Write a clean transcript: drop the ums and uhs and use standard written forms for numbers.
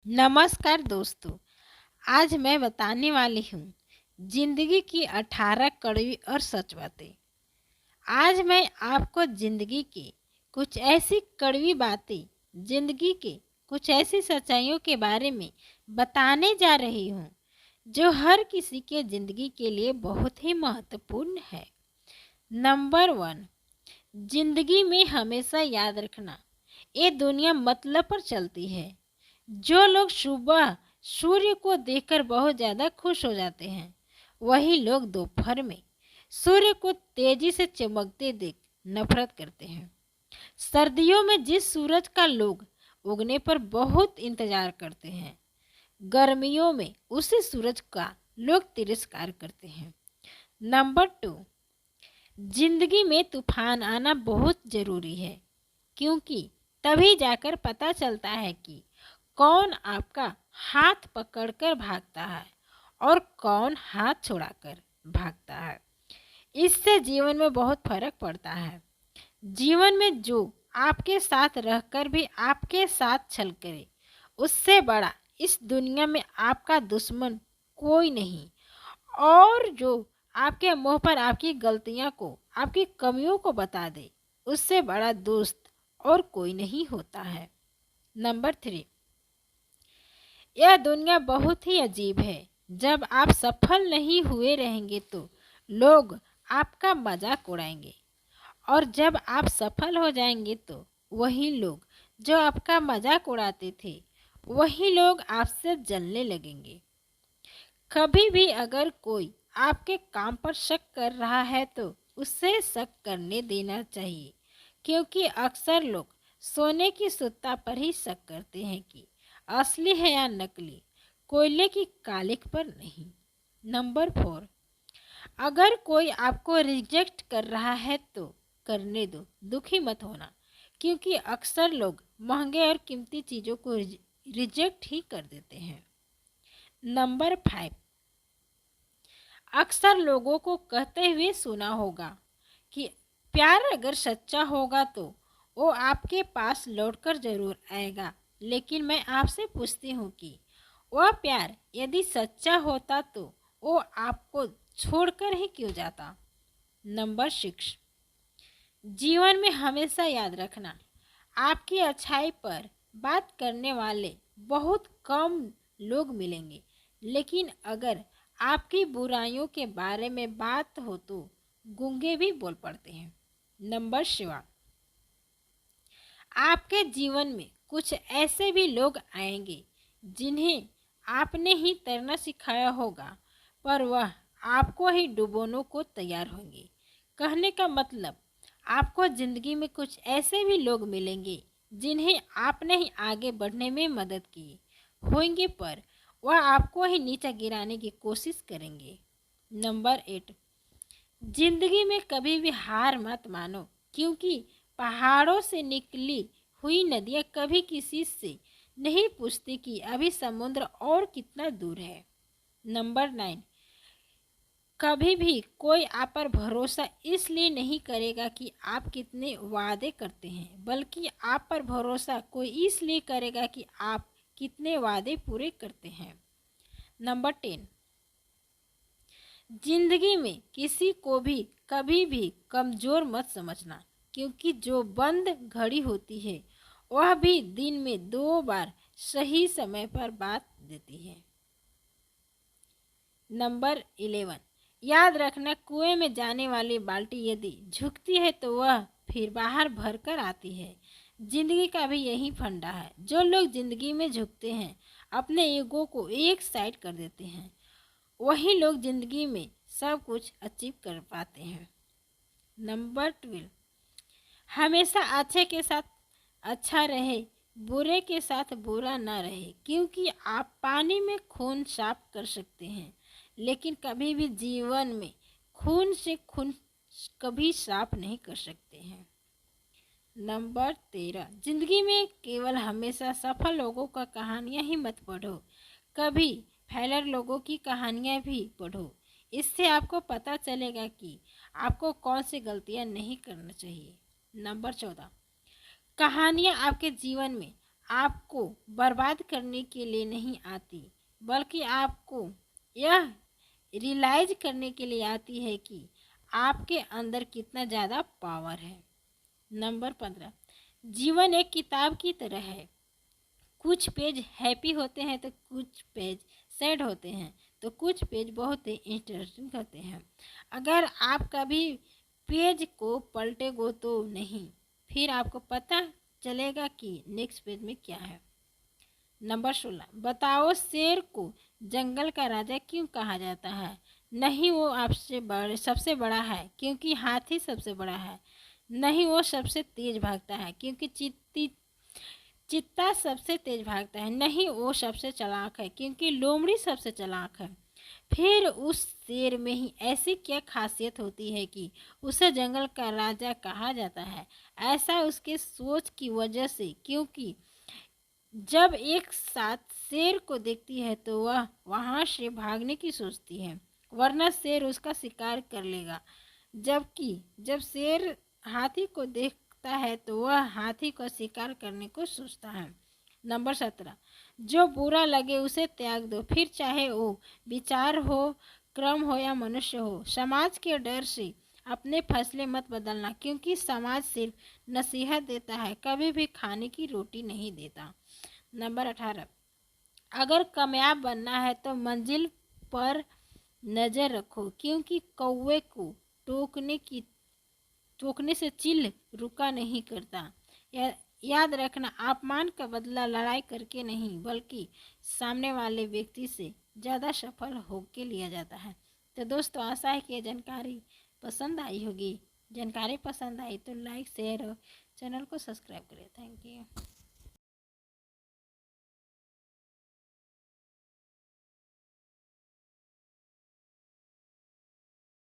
नमस्कार दोस्तों। आज मैं बताने वाली हूँ जिंदगी की 18 कड़वी और सच बातें। आज मैं आपको जिंदगी की कुछ ऐसी कड़वी बातें, जिंदगी के कुछ ऐसी सच्चाइयों के बारे में बताने जा रही हूँ जो हर किसी के जिंदगी के लिए बहुत ही महत्वपूर्ण है। नंबर 1, जिंदगी में हमेशा याद रखना, ये दुनिया मतलब पर चलती है। जो लोग सुबह सूर्य को देखकर बहुत ज़्यादा खुश हो जाते हैं, वही लोग दोपहर में सूर्य को तेजी से चमकते देख नफरत करते हैं। सर्दियों में जिस सूरज का लोग उगने पर बहुत इंतजार करते हैं, गर्मियों में उसी सूरज का लोग तिरस्कार करते हैं। नंबर 2, जिंदगी में तूफान आना बहुत जरूरी है, क्योंकि तभी जाकर पता चलता है कि कौन आपका हाथ पकड़कर भागता है और कौन हाथ छुड़ाकर भागता है। इससे जीवन में बहुत फर्क पड़ता है। जीवन में जो आपके साथ रहकर भी आपके साथ छल करे, उससे बड़ा इस दुनिया में आपका दुश्मन कोई नहीं। और जो आपके मुंह पर आपकी गलतियां को, आपकी कमियों को बता दे, उससे बड़ा दोस्त और कोई नहीं होता है। नंबर 3, यह दुनिया बहुत ही अजीब है। जब आप सफल नहीं हुए रहेंगे तो लोग आपका मजाक उड़ाएंगे, और जब आप सफल हो जाएंगे तो वही लोग जो आपका मजाक उड़ाते थे, वही लोग आपसे जलने लगेंगे। कभी भी अगर कोई आपके काम पर शक कर रहा है तो उसे शक करने देना चाहिए, क्योंकि अक्सर लोग सोने की सुत्ता पर ही शक करते हैं कि असली है या नकली, कोयले की कालिख पर नहीं। नंबर 4, अगर कोई आपको रिजेक्ट कर रहा है तो करने दो, दुखी मत होना, क्योंकि अक्सर लोग महंगे और कीमती चीज़ों को रिजेक्ट ही कर देते हैं। नंबर 5, अक्सर लोगों को कहते हुए सुना होगा कि प्यार अगर सच्चा होगा तो वो आपके पास लौटकर जरूर आएगा। लेकिन मैं आपसे पूछती हूँ कि वह प्यार यदि सच्चा होता तो वो आपको छोड़कर ही क्यों जाता। नंबर 6, जीवन में हमेशा याद रखना, आपकी अच्छाई पर बात करने वाले बहुत कम लोग मिलेंगे, लेकिन अगर आपकी बुराइयों के बारे में बात हो तो गूंगे भी बोल पड़ते हैं। नंबर 7, आपके जीवन में कुछ ऐसे भी लोग आएंगे जिन्हें आपने ही तैरना सिखाया होगा, पर वह आपको ही डुबोने को तैयार होंगे। कहने का मतलब, आपको जिंदगी में कुछ ऐसे भी लोग मिलेंगे जिन्हें आपने ही आगे बढ़ने में मदद की होंगे, पर वह आपको ही नीचे गिराने की कोशिश करेंगे। नंबर 8, जिंदगी में कभी भी हार मत मानो, क्योंकि पहाड़ों से निकली हुई नदियाँ कभी किसी से नहीं पूछती कि अभी समुद्र और कितना दूर है। नंबर 9, कभी भी कोई आप पर भरोसा इसलिए नहीं करेगा कि आप कितने वादे करते हैं, बल्कि आप पर भरोसा कोई इसलिए करेगा कि आप कितने वादे पूरे करते हैं। नंबर 10, जिंदगी में किसी को भी कभी भी कमज़ोर मत समझना, क्योंकि जो बंद घड़ी होती है वह भी दिन में 2 बार सही समय पर बात देती है। नंबर 11, याद रखना, कुएं में जाने वाली बाल्टी यदि झुकती है तो वह फिर बाहर भर कर आती है। जिंदगी का भी यही फंडा है। जो लोग जिंदगी में झुकते हैं, अपने ईगो को एक साइड कर देते हैं, वही लोग जिंदगी में सब कुछ अचीव कर पाते हैं। नंबर 12, हमेशा अच्छे के साथ अच्छा रहे, बुरे के साथ बुरा ना रहे, क्योंकि आप पानी में खून साफ कर सकते हैं, लेकिन कभी भी जीवन में खून से खून कभी साफ नहीं कर सकते हैं। नंबर 13, जिंदगी में केवल हमेशा सफल लोगों का कहानियां ही मत पढ़ो, कभी फेलर लोगों की कहानियां भी पढ़ो। इससे आपको पता चलेगा कि आपको कौन सी गलतियां नहीं करना चाहिए। नंबर 14, कहानियाँ आपके जीवन में आपको बर्बाद करने के लिए नहीं आती, बल्कि आपको यह रियलाइज करने के लिए आती है कि आपके अंदर कितना ज़्यादा पावर है। नंबर 15, जीवन एक किताब की तरह है। कुछ पेज हैप्पी होते हैं तो कुछ पेज सैड होते हैं, तो कुछ पेज बहुत ही इंटरेस्टिंग होते हैं। अगर आप कभी पेज को पलटेगो तो नहीं, फिर आपको पता चलेगा कि नेक्स्ट पेज में क्या है। नंबर 16, बताओ शेर को जंगल का राजा क्यों कहा जाता है? नहीं वो आपसे बड़े सबसे बड़ा है क्योंकि हाथी सबसे बड़ा है। नहीं वो सबसे तेज भागता है क्योंकि चित्ता सबसे तेज भागता है। नहीं वो सबसे चालाक है क्योंकि लोमड़ी सबसे चालाक है। फिर उस शेर में ही ऐसी क्या खासियत होती है कि उसे जंगल का राजा कहा जाता है? ऐसा उसके सोच की वजह से, क्योंकि जब एक साथ शेर को देखती है तो वह वहां से भागने की सोचती है, वरना शेर उसका शिकार कर लेगा। जबकि जब शेर हाथी को देखता है तो वह हाथी को शिकार करने को सोचता है। नंबर 17, जो बुरा लगे उसे त्याग दो, फिर चाहे वो विचार हो, क्रम हो या मनुष्य हो। समाज के डर से अपने फैसले मत बदलना, क्योंकि समाज सिर्फ नसीहत देता है, कभी भी खाने की रोटी नहीं देता। नंबर 18, अगर कामयाब बनना है तो मंजिल पर नजर रखो, क्योंकि कौवे को टोकने से चील रुका नहीं करता। याद रखना, अपमान का बदला लड़ाई करके नहीं, बल्कि सामने वाले व्यक्ति से ज़्यादा सफल होके लिया जाता है। तो दोस्तों, आशा है कि ये जानकारी पसंद आई होगी। जानकारी पसंद आई तो लाइक शेयर और चैनल को सब्सक्राइब करें। Thank you.